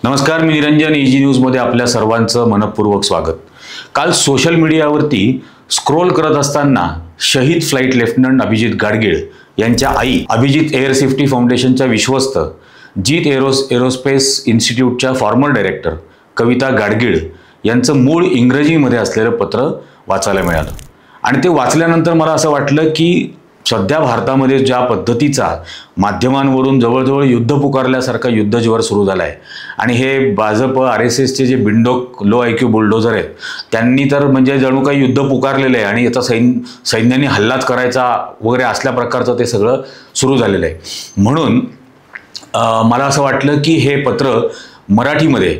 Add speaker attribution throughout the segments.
Speaker 1: नमस्कार, मी निरंजन. इजी न्यूजमध्ये आपल्या सर्वांचं मनपूर्वक स्वागत. काल सोशल मीडियावरती स्क्रोल करत असताना शहीद फ्लाईट लेफ्टनंट अभिजित गाडगीळ यांच्या आई, अभिजित एअर सेफ्टी फाउंडेशनच्या विश्वस्त, जीत एरोस्पेस इन्स्टिट्यूटच्या फॉर्मर डायरेक्टर कविता गाडगीळ यांचं मूळ इंग्रजीमध्ये असलेलं पत्र वाचायला मिळालं. आणि ते वाचल्यानंतर मला असं वाटलं की सध्या भारतामध्ये ज्या पद्धतीचा माध्यमांवरून जवळजवळ युद्ध पुकारल्यासारखा युद्धज्वर सुरू झाला आहे आणि हे भाजप RSSचे जे बिंडोक लो IQ बुलडोझर आहेत त्यांनी तर म्हणजे जणू काही युद्ध पुकारलेलं आहे आणि याचा सैन्याने हल्लाच करायचा वगैरे असल्या प्रकारचं ते सगळं सुरू झालेलं आहे. म्हणून मला असं वाटलं की हे पत्र मराठीमध्ये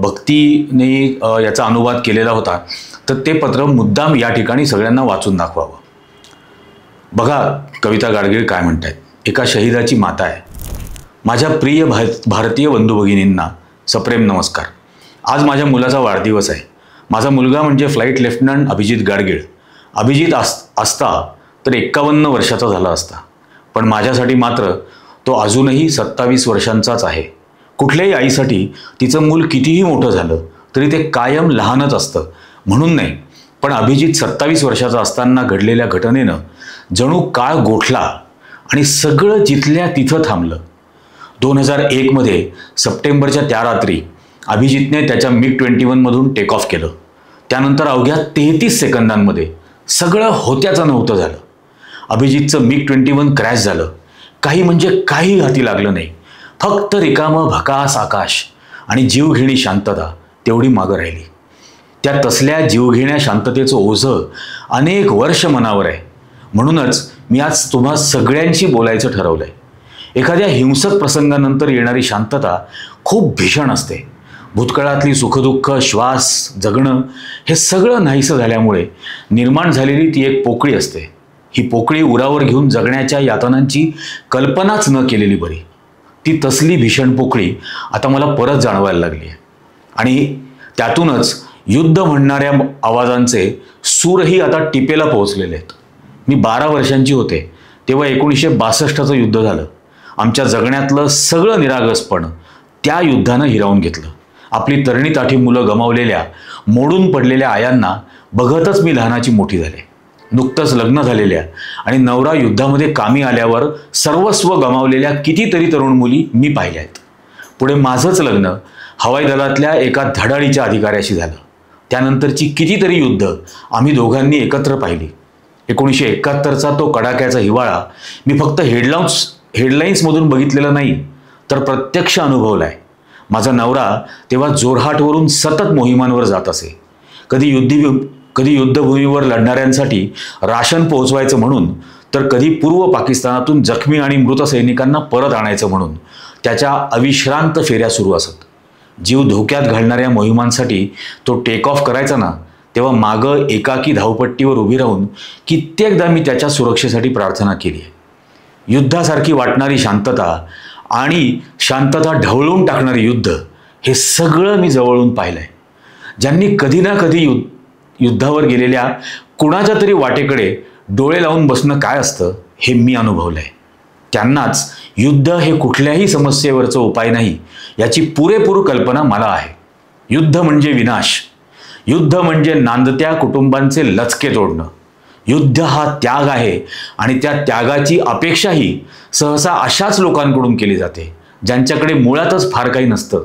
Speaker 1: भक्तीने याचा अनुवाद केलेला होता, तर ते पत्र मुद्दाम या ठिकाणी सगळ्यांना वाचून दाखवावं. बघा कविता गाडगीळ काय म्हणतात. एका शहीदाची माता आहे. माझ्या प्रिय भारतीय बंधू भगिनींना सप्रेम नमस्कार. आज माझ्या मुलाचा वाढदिवस आहे. माझा मुलगा म्हणजे फ्लाईट लेफ्टनंट अभिजित गाडगीळ. अभिजित असता तर 51 वर्षाचा झाला असता, पण माझ्यासाठी मात्र तो अजूनही 27 वर्षांचाच आहे. कुठल्याही आईसाठी तिचं मूल कितीही मोठं झालं तरी ते कायम लहानच असतं म्हणून नाही, पण अभिजित 27 वर्षाचा असताना घडलेल्या घटनेनं जणू काळ गोठला आणि सगळं जिथल्या तिथं थांबलं. 2001 मध्ये सप्टेंबरच्या त्या रात्री अभिजितने त्याच्या MiG-21 मधून टेक ऑफ केलं. त्यानंतर अवघ्या 33 सेकंदांमध्ये सगळं होत्याचं नव्हतं झालं. अभिजितचं MiG-21 क्रॅश झालं. काही म्हणजे काही हाती लागलं नाही. फक्त रिकामं भकास आकाश आणि जीवघेणी शांतता तेवढी मागं राहिली. त्या तसल्या जीवघेण्या शांततेचं ओझं अनेक वर्ष मनावर आहे. म्हणूनच मी आज तुम्हा सगळ्यांशी बोलायचं ठरवलंय. एखाद्या हिंसक प्रसंगानंतर येणारी शांतता खूप भीषण असते. भूतकाळातली सुखदुःख, श्वास, जगणं हे सगळं नाहीसं झाल्यामुळे निर्माण झालेली ती एक पोकळी असते. ही पोकळी उरावर घेऊन जगण्याच्या यातनांची कल्पनाच न केलेली बरी. ती तसली भीषण पोकळी आता मला परत जाणवायला लागली आहे आणि त्यातूनच युद्ध म्हणणाऱ्या आवाजांचे सूरही आता टिपेला पोहोचलेले आहेत. मी 12 वर्षांची होते तेव्हा 1962चं युद्ध झालं. आमच्या जगण्यातलं सगळं निरागसपण त्या युद्धानं हिरावून घेतलं. आपली तरणी ताठी मुलं गमावलेल्या, मोडून पडलेल्या आयांना बघतच मी लहानाची मोठी झाले. नुकतंच लग्न झालेल्या आणि नवरा युद्धामध्ये कामी आल्यावर सर्वस्व गमावलेल्या कितीतरी तरुण मुली मी पाहिल्या आहेत. पुढे माझंच लग्न हवाई दलातल्या एका धडाडीच्या अधिकाऱ्याशी झालं. त्यानंतरची कितीतरी युद्ध आम्ही दोघांनी एकत्र पाहिली. 1971चा तो कडाक्याचा हिवाळा मी फक्त हेडलाईन्समधून बघितलेला नाही तर प्रत्यक्ष अनुभवलाय. माझा नवरा तेव्हा जोरहाटवरून सतत मोहिमांवर जात असे. कधी युद्धभूमीवर लढणाऱ्यांसाठी राशन पोहोचवायचं म्हणून, तर कधी पूर्व पाकिस्तानातून जखमी आणि मृत सैनिकांना परत आणायचं म्हणून त्याच्या अविश्रांत फेऱ्या सुरू असत. जीव धोक्यात घालणाऱ्या मोहिमांसाठी तो टेक ऑफ करायचा ना, तेव्हा मागं एकाकी धावपट्टीवर उभी राहून कित्येकदा मी त्याच्या सुरक्षेसाठी प्रार्थना केली. युद्धासारखी वाटणारी शांतता आणि शांतता ढवळून टाकणारी युद्ध हे सगळं मी जवळून पाहिलंय. ज्यांनी कधी ना कधी युद्धावर गेलेल्या कुणाच्या तरी वाटेकडे डोळे लावून बसणं काय असतं हे मी अनुभवलंय. त्यांनाच युद्ध हे कुठल्याही समस्येवरचं उपाय नाही याची पुरेपूर कल्पना मला आहे. युद्ध म्हणजे विनाश. युद्ध म्हणजे नांदत्या कुटुंबांचे लचके तोडणं. युद्ध हा त्याग आहे आणि त्या त्यागाची अपेक्षाही सहसा अशाच लोकांकडून केली जाते ज्यांच्याकडे मुळातच फार काही नसतं.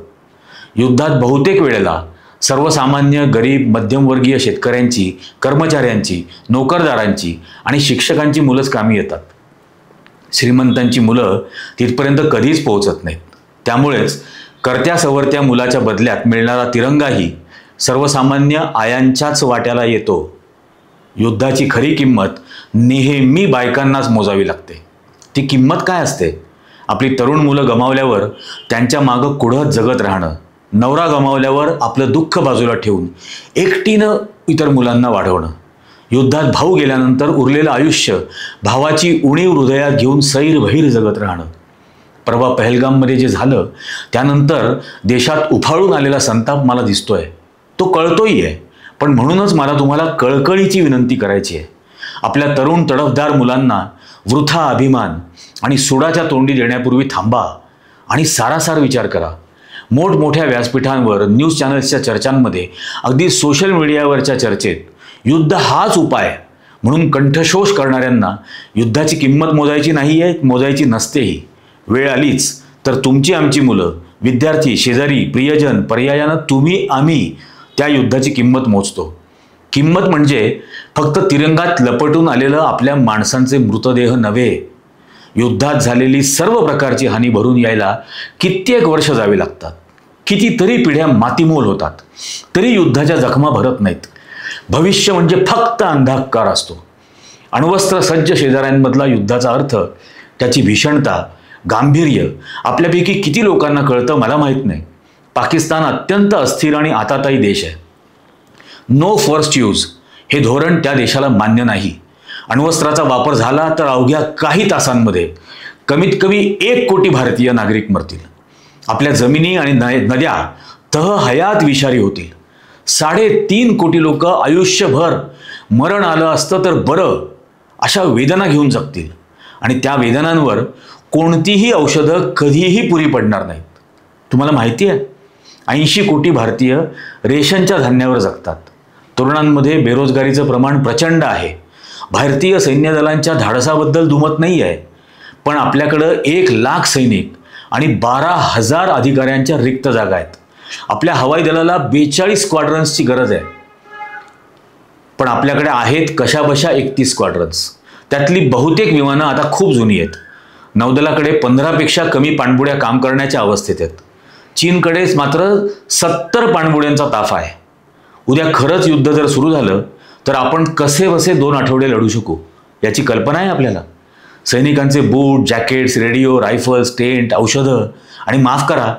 Speaker 1: युद्धात बहुतेक वेळेला सर्वसामान्य, गरीब, मध्यमवर्गीय शेतकऱ्यांची, कर्मचाऱ्यांची, नोकरदारांची आणि शिक्षकांची मुलंच कामी येतात. श्रीमंतांची मुलं तिथपर्यंत कधीच पोहोचत नाहीत. त्यामुळेच करत्या सवरत्या मुलाच्या बदल्यात मिळणारा तिरंगाही सर्वसामान्य आयांच्याच वाट्याला येतो. युद्धाची खरी किंमत नेहमी बायकांनाच मोजावी लागते. ती किंमत काय असते? आपली तरुण मुलं गमावल्यावर त्यांच्या मागं कुढत जगत राहणं, नवरा गमावल्यावर आपलं दुःख बाजूला ठेवून एकटीनं इतर मुलांना वाढवणं, युद्धात भाऊ गेल्यानंतर उरलेलं आयुष्य भावाची उणीव हृदयात घेऊन सैरभैर जगत राहणं. परवा पहलगाममध्ये जे झालं त्यानंतर देशात उफाळून आलेला संताप मला दिसतोय, तो कळतोही आहे. पण म्हणूनच मला तुम्हाला कळकळीची विनंती करायची आहे. आपल्या तरुण तडफदार मुलांना वृथा अभिमान आणि सुडाच्या तोंडी देण्यापूर्वी थांबा आणि सारासार विचार करा. मोठमोठ्या व्यासपीठांवर, न्यूज चॅनल्सच्या चर्चांमध्ये, अगदी सोशल मीडियावरच्या चर्चेत युद्ध हाच उपाय म्हणून कंठशोष करणाऱ्यांना युद्धाची किंमत मोजायची नाही आहे, मोजायची नसतेही. वेळ आलीच तर तुमची आमची मुलं, विद्यार्थी, शेजारी, प्रियजन, पर्यायानं तुम्ही आम्ही त्या युद्धाची किंमत मोजतो. किंमत म्हणजे फक्त तिरंगात लपटून आलेलं आपल्या माणसांचे मृतदेह नव्हे. युद्धात झालेली सर्व प्रकारची हानी भरून यायला कित्येक वर्ष जावी लागतात. कितीतरी पिढ्या मातीमोल होतात तरी युद्धाच्या जखमा भरत नाहीत. भविष्य म्हणजे फक्त अंधकार असतो. अण्वस्त्र सज्ज शेजाऱ्यांमधला युद्धाचा अर्थ, त्याची भीषणता, गांभीर्य आपल्यापैकी किती लोकांना कळतं मला माहीत नाही. पाकिस्तान अत्यंत अस्थिर आणि आताताई देश आहे. नो फर्स्ट यूज हे धोरण त्या देशाला मान्य नाही. अण्वस्त्राचा वापर झाला तर अवघ्या काही तासांमध्ये कमीत कमी 1 कोटी भारतीय नागरिक मरतील. आपल्या जमिनी आणि नद्या तहहयात विषारी होतील. 3.5 कोटी लोक आयुष्यभर मरण आलं असतं तर बरं अशा वेदना घेऊन जगतील आणि त्या वेदनांवर कोणतीही औषधं कधीही पुरी पडणार नाहीत. तुम्हाला माहिती आहे 80 कोटी भारतीय रेशनच्या धान्यावर जगतात. तरुणांमध्ये बेरोजगारीचं प्रमाण प्रचंड आहे. भारतीय सैन्य दलांच्या धाडसाबद्दल दुमत नाही आहे, पण आपल्याकडं 1 लाख सैनिक आणि 12,000 अधिकाऱ्यांच्या रिक्त जागा आहेत. आपल्या हवाई दलाला 42 स्क्वाड्रन्सची गरज आहे, पण आपल्याकडे आहेत कशाबशा 31 स्क्वाड्रन्स. त्यातली बहुतेक विमानं आता खूप जुनी आहेत. नौदलाकडे 15 पेक्षा कमी पाणबुड्या काम करण्याच्या अवस्थेत आहेत. चीनकडेच मात्र 70 पाणबुड्यांचा ताफा आहे. उद्या खरंच युद्ध जर सुरू झालं तर आपण कसे बसे 2 आठवडे लढू शकू याची कल्पना आहे आपल्याला. सैनिकांचे बूट, जॅकेट्स, रेडिओ, रायफल्स, टेंट, औषधं आणि माफ करा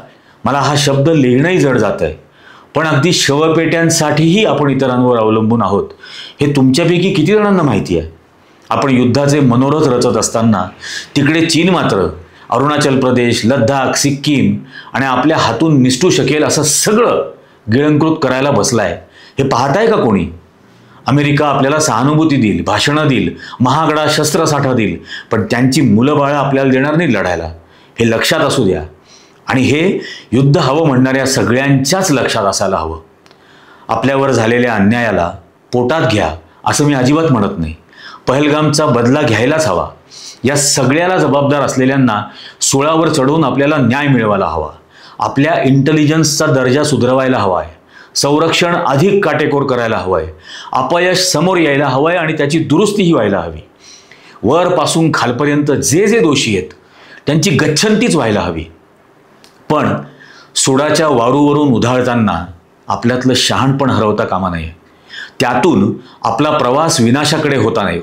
Speaker 1: मला हा शब्द लिहिणंही जड जात आहे, पण अगदी शवपेट्यांसाठीही आपण इतरांवर अवलंबून आहोत हे तुमच्यापैकी किती जणांना माहिती आहे. आपण युद्धाचे मनोरथ रचत असताना तिकडे चीन मात्र अरुणाचल प्रदेश, लडाख, सिक्कीम आणि आपल्या हातून निसटू शकेल असं सगळं गिळंकृत करायला बसलाय. हे पाहताय का कोणी? अमेरिका आपल्याला सहानुभूती देईल, भाषणं देईल, महागडा शस्त्रसाठा देईल, पण त्यांची मुलं बाळं आपल्याला देणार नाही लढायला. हे लक्षात असू द्या. आणि हे युद्ध हवं म्हणणाऱ्या सगळ्यांच्याच लक्षात असायला हवं. आपल्यावर झालेल्या अन्यायाला पोटात घ्या असं मी अजिबात म्हणत नाही. पहलगामचा बदला घ्यायलाच हवा. या सगळ्याला जबाबदार असलेल्यांना सुळावर चढवून आपल्याला न्याय मिळवायला हवा. आपल्या इंटेलिजन्सचा दर्जा सुधारवायला हवा आहे. संरक्षण अधिक काटेकोर करायला हवं आहे. अपयश समोर यायला हवं आहे आणि त्याची दुरुस्तीही व्हायला हवी. वरपासून खालपर्यंत जे जे दोषी आहेत त्यांची गच्छंतीच व्हायला हवी. पण सोडाच्या वारूवरून उधाळताना आपल्यातलं शहाणपण हरवता कामा नये. त्यातून आपला प्रवास विनाशाकडे होता नाही.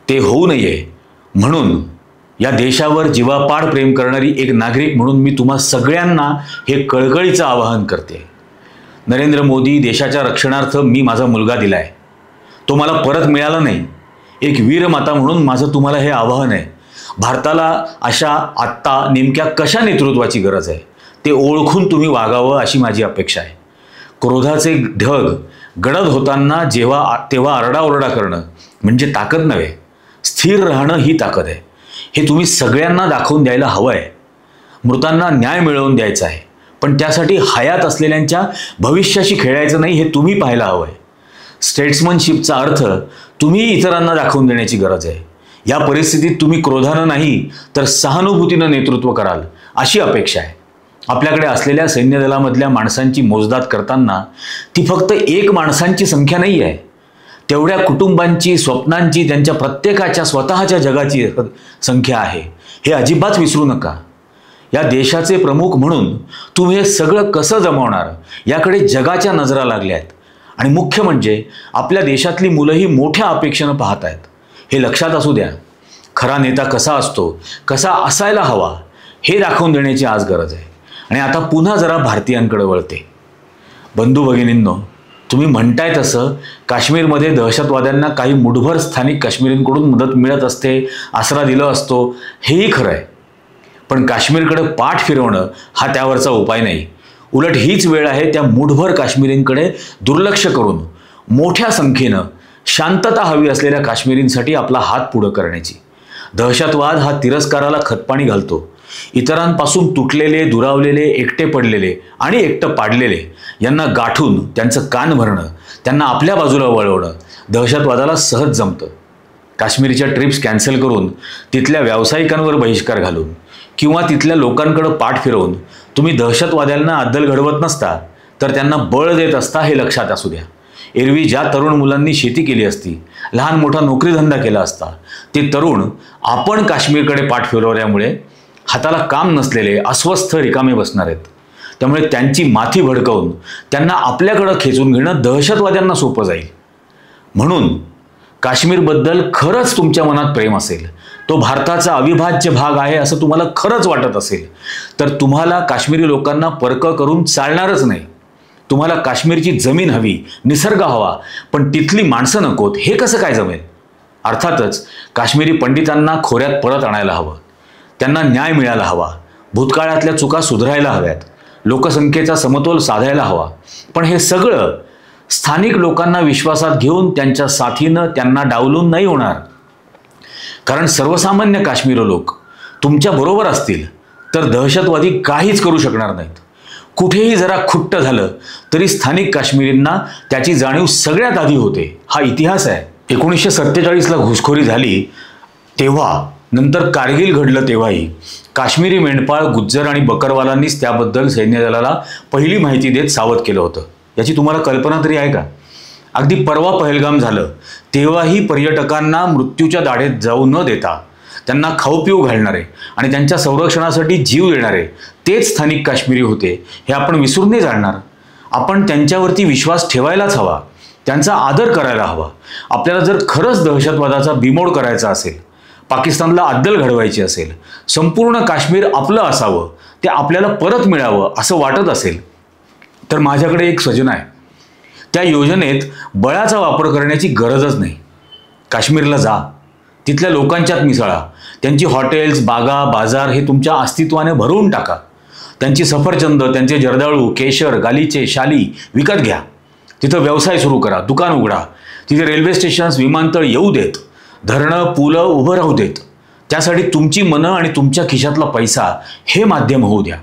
Speaker 1: ते होऊ नये म्हणून या देशावर जीवापाड प्रेम करणारी एक नागरिक म्हणून मी तुम्हा सगळ्यांना हे कळकळीचं आवाहन करते. नरेंद्र मोदी देशाच्या रक्षणार्थ मी माझा मुलगा दिलाय, तो मला परत मिळाला नाही. एक वीरमाता म्हणून माझं तुम्हाला हे आवाहन आहे. भारताला अशा आत्ता नेमक्या कशा नेतृत्वाची गरज आहे ते ओळखून तुम्ही वागावं अशी माझी अपेक्षा आहे. क्रोधाचे ढग गडद होताना तेव्हा आरडाओरडा करणं म्हणजे ताकद नव्हे, स्थिर राहणं ही ताकद आहे. हे तुम्ही सगळ्यांना दाखवून द्यायला हवं आहे. मृतांना न्याय मिळवून द्यायचा आहे, पण त्यासाठी हयात असलेल्यांच्या भविष्याशी खेळायचं नाही हे तुम्ही पाहायला हवं आहे. स्टेट्समनशिपचा अर्थ तुम्ही इतरांना दाखवून देण्याची गरज आहे. या परिस्थितीत तुम्ही क्रोधानं नाही तर सहानुभूतीनं नेतृत्व कराल अशी अपेक्षा आहे. आपल्याकडे असलेल्या सैन्य दलामधल्या माणसांची मोजदाद करताना ती फक्त 1 माणसांची संख्या नाही आहे. तेवढ्या कुटुंबांची, स्वप्नांची, त्यांच्या प्रत्येकाच्या स्वतःच्या जगाची संख्या आहे. हे अजिबात विसरू नका. या देशाचे प्रमुख म्हणून तुम्ही हे सगळं कसं जमवणार याकडे जगाच्या नजरा लागल्या आहेत. आणि मुख्य म्हणजे आपल्या देशातली मुलंही मोठ्या अपेक्षेनं पाहत आहेत. हे लक्षात असू द्या. खरा नेता कसा असतो, कसा असायला हवा हे दाखवून देण्याची आज गरज आहे. आणि आता पुन्हा जरा भारतीयांकडे वळते. बंधू भगिनींनो, तुम्ही म्हणताय तसं काश्मीरमध्ये दहशतवाद्यांना काही मुठभर स्थानिक काश्मीरींकडून मदत मिळत असते, आसरा दिला असतो, हेही खरं आहे. पण काश्मीरकडे पाठ फिरवणं हा त्यावरचा उपाय नाही. उलट हीच वेळ आहे त्या मुठभर काश्मीरींकडे दुर्लक्ष करून मोठ्या संख्येनं शांतता हवी असलेल्या काश्मीरींसाठी आपला हात पुढं करण्याची. दहशतवाद हा तिरस्काराला खतपाणी घालतो. इतरांपासून तुटलेले, दुरावलेले, एकटे पडलेले आणि एकटं पाडलेले यांना गाठून त्यांचं कान भरणं, त्यांना आपल्या बाजूला वळवणं दहशतवादाला सहज जमतं. काश्मीरच्या ट्रिप्स कॅन्सल करून, तिथल्या व्यावसायिकांवर बहिष्कार घालून किंवा तिथल्या लोकांकडे पाठ फिरवून तुम्ही दहशतवाद्यांना अद्दल घडवत नसता, तर त्यांना बळ देत असता हे लक्षात असू द्या. एरवी ज्या तरुण मुलांनी शेती केली असती, लहान मोठा नोकरीधंदा केला असता, ते तरुण आपण काश्मीरकडे पाठ फिरवल्यामुळे हाताला काम नसलेले, अस्वस्थ, रिकामे बसणार आहेत. त्यामुळे त्यांची माथी भडकवून त्यांना आपल्याकडं खेचून घेणं दहशतवाद्यांना सोपं जाईल. म्हणून काश्मीरबद्दल खरंच तुमच्या मनात प्रेम असेल, तो भारताचा अविभाज्य भाग आहे असं तुम्हाला खरंच वाटत असेल, तर तुम्हाला काश्मीरी लोकांना परक करून चालणारच नाही. तुम्हाला काश्मीरची जमीन हवी, निसर्ग हवा, पण तिथली माणसं नकोत, हे कसं काय जमेल? अर्थातच काश्मीरी पंडितांना खोऱ्यात परत आणायला हवं, त्यांना न्याय मिळायला हवा, भूतकाळातल्या चुका सुधारायला हव्यात, लोकसंख्येचा समतोल साधायला हवा. पण हे सगळं स्थानिक लोकांना विश्वासात घेऊन त्यांच्या साथीनं त्यांना डावलून नाही होणार. कारण सर्वसामान्य काश्मीरी लोक तुमच्या बरोबर असतील तर दहशतवादी काहीच करू शकणार नाहीत. कुठेही जरा खुट्ट झालं तरी स्थानिक काश्मीरींना त्याची जाणीव सगळ्यात आधी होते. हा इतिहास आहे. 1947ला घुसखोरी झाली तेव्हा, नंतर कारगिल घडलं तेव्हाही काश्मीरी मेंढपाळ, गुज्जर आणि बकरवालांनीच त्याबद्दल सैन्य दलाला पहिली माहिती देत सावध केलं होतं. याची तुम्हाला कल्पना तरी आहे का? अगदी परवा पहलगाम झालं तेव्हाही पर्यटकांना मृत्यूच्या दाढेत जाऊ न देता त्यांना खाऊ पिऊ घालणारे आणि त्यांच्या संरक्षणासाठी जीव देणारे तेच स्थानिक काश्मीरी होते, हे आपण विसरून नाही जाणार. आपण त्यांच्यावरती विश्वास ठेवायलाच हवा, त्यांचा आदर करायला हवा. आपल्याला जर खरंच दहशतवादाचा बिमोड करायचा असेल, पाकिस्तानला अद्दल घडवायची असेल, संपूर्ण काश्मीर आपलं असावं, ते आपल्याला परत मिळावं असं वाटत असेल, तर माझ्याकडे एक योजना आहे. त्या योजनेत बळाचा वापर करण्याची गरजच नाही. काश्मीरला जा, तिथल्या लोकांच्यात मिसळा, त्यांची हॉटेल्स, बागा, बाजार हे तुमच्या अस्तित्वाने भरून टाका. त्यांची सफरचंद, त्यांचे जर्दाळू, केशर, गालिचे, शाली विकत घ्या. तिथं व्यवसाय सुरू करा, दुकान उघडा. तिथे रेल्वे स्टेशन्स, विमानतळ येऊ देत, धरणं, पुलं उभं राहू देत. त्यासाठी तुमची मनं आणि तुमच्या खिशातला पैसा हे माध्यम होऊ द्या.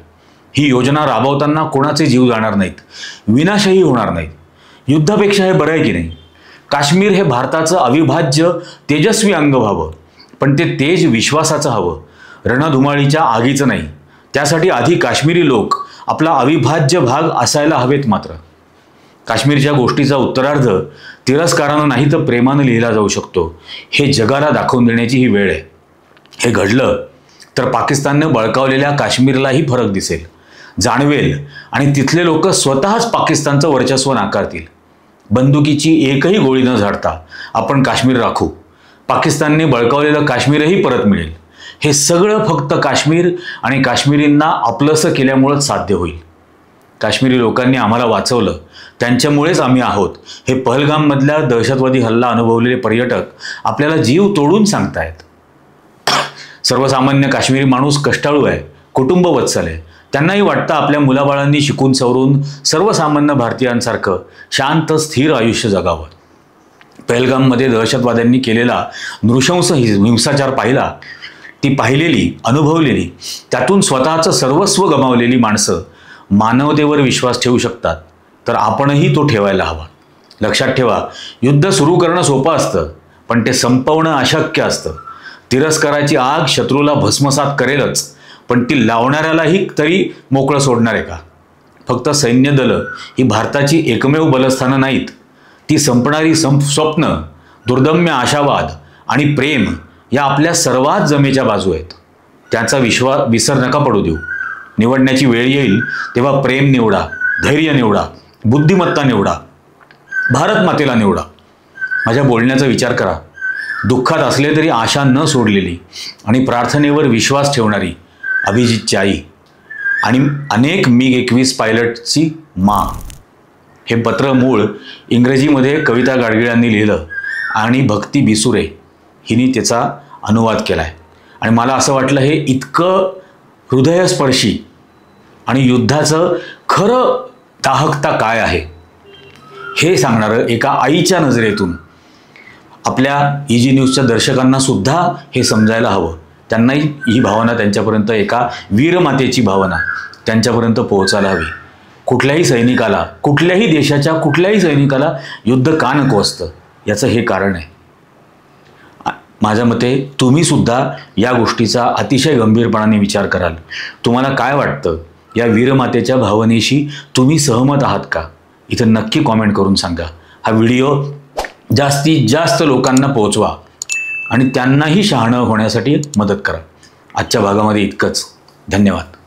Speaker 1: ही योजना राबवताना कोणाचे जीव जाणार नाहीत, विनाशही होणार नाहीत. युद्धापेक्षा हे बरं आहे की नाही? काश्मीर हे भारताचं अविभाज्य, तेजस्वी अंग व्हावं, पण ते तेज विश्वासाचं हवं, रणधुमाळीच्या आगीचं नाही. त्यासाठी आधी काश्मीरी लोक आपला अविभाज्य भाग असायला हवेत. मात्र काश्मीरच्या गोष्टीचा उत्तरार्ध तिरस्कारानं नाही तर प्रेमानं लिहिला जाऊ शकतो, हे जगाला दाखवून देण्याची ही वेळ आहे. हे घडलं तर पाकिस्तानने बळकावलेल्या काश्मीरलाही फरक दिसेल, जाणवेल आणि तिथले लोक स्वतःच पाकिस्तानचं वर्चस्व नाकारतील. बंदुकीची एकही गोळी न झाडता आपण काश्मीर राखू. पाकिस्तानने बळकावलेलं काश्मीरही परत मिळेल. हे सगळं फक्त काश्मीर आणि काश्मीरींना आपलंसं केल्यामुळेच साध्य होईल. काश्मीरी लोकांनी आम्हाला वाचवलं, त्यांच्यामुळेच आम्ही आहोत, हे पहलगाममधल्या दहशतवादी हल्ला अनुभवलेले पर्यटक आपल्याला जीव तोडून सांगतायत. सर्वसामान्य काश्मीरी माणूस कष्टाळू आहे, कुटुंबवत्सल आहे. त्यांनाही वाटतं आपल्या मुलाबाळांनी शिकून सवरून सर्वसामान्य भारतीयांसारखं शांत, स्थिर आयुष्य जगावं. पहलगाममध्ये दहशतवाद्यांनी केलेला नृशंस हिंसाचार पाहिला, ती पाहिलेली, अनुभवलेली, त्यातून स्वतःचं सर्वस्व गमावलेली माणसं मानवतेवर विश्वास ठेवू शकतात, तर आपणही तो ठेवायला हवा. लक्षात ठेवा, युद्ध सुरू करणं सोपं असतं, पण ते संपवणं अशक्य असतं. तिरस्काराची आग शत्रूला भस्मसात करेलच, पण ती लावणाऱ्यालाही तरी मोकळं सोडणार आहे का? फक्त सैन्य दलं ही भारताची एकमेव बलस्थानं नाहीत. ती संपणारी स्वप्न, दुर्दम्य आशावाद आणि प्रेम या आपल्या सर्वात जमेच्या बाजू आहेत. त्याचा विसर नका पडू देऊ. निवडण्याची वेळ येईल तेव्हा प्रेम निवडा, धैर्य निवडा, बुद्धिमत्ता निवडा, भारत मातेला निवडा. माझ्या बोलण्याचा विचार करा. दुःखात असले तरी आशा न सोडलेली आणि प्रार्थनेवर विश्वास ठेवणारी अभिजितची आई आणि अनेक MiG-21 पायलटची माँ. हे पत्र मूळ इंग्रजीमध्ये कविता गाडगिळांनी लिहिलं आणि भक्ती बिसुरे हिने त्याचा अनुवाद केला आहे. आणि मला असं वाटलं हे इतकं हृदयस्पर्शी आणि युद्धाचं खरं दाहकता काय आहे हे सांगणारं एका आईच्या नजरेतून आपल्या EG न्यूजच्या दर्शकांना सुद्धा हे समजायला हवं. त्यांनाही ही भावना त्यांच्यापर्यंत, एका वीरमातेची भावना त्यांच्यापर्यंत पोहोचायला हवी. कुठल्याही सैनिकाला, कुठल्याही देशाच्या कुठल्याही सैनिकाला युद्ध का नको असतं याचं हे कारण आहे. माझ्या मते तुम्ही सुद्धा या गोष्टीचा अतिशय गंभीरपणाने विचार कराल. तुम्हाला काय वाटतं, या वीरमातेच्या भावनेशी तुम्ही सहमत आहात का? इथं नक्की कॉमेंट करून सांगा. हा व्हिडिओ जास्तीत जास्त लोकांना पोहोचवा आणि त्यांनाही शहाणं होण्यासाठी मदत करा. आजच्या भागामध्ये इतकंच. धन्यवाद.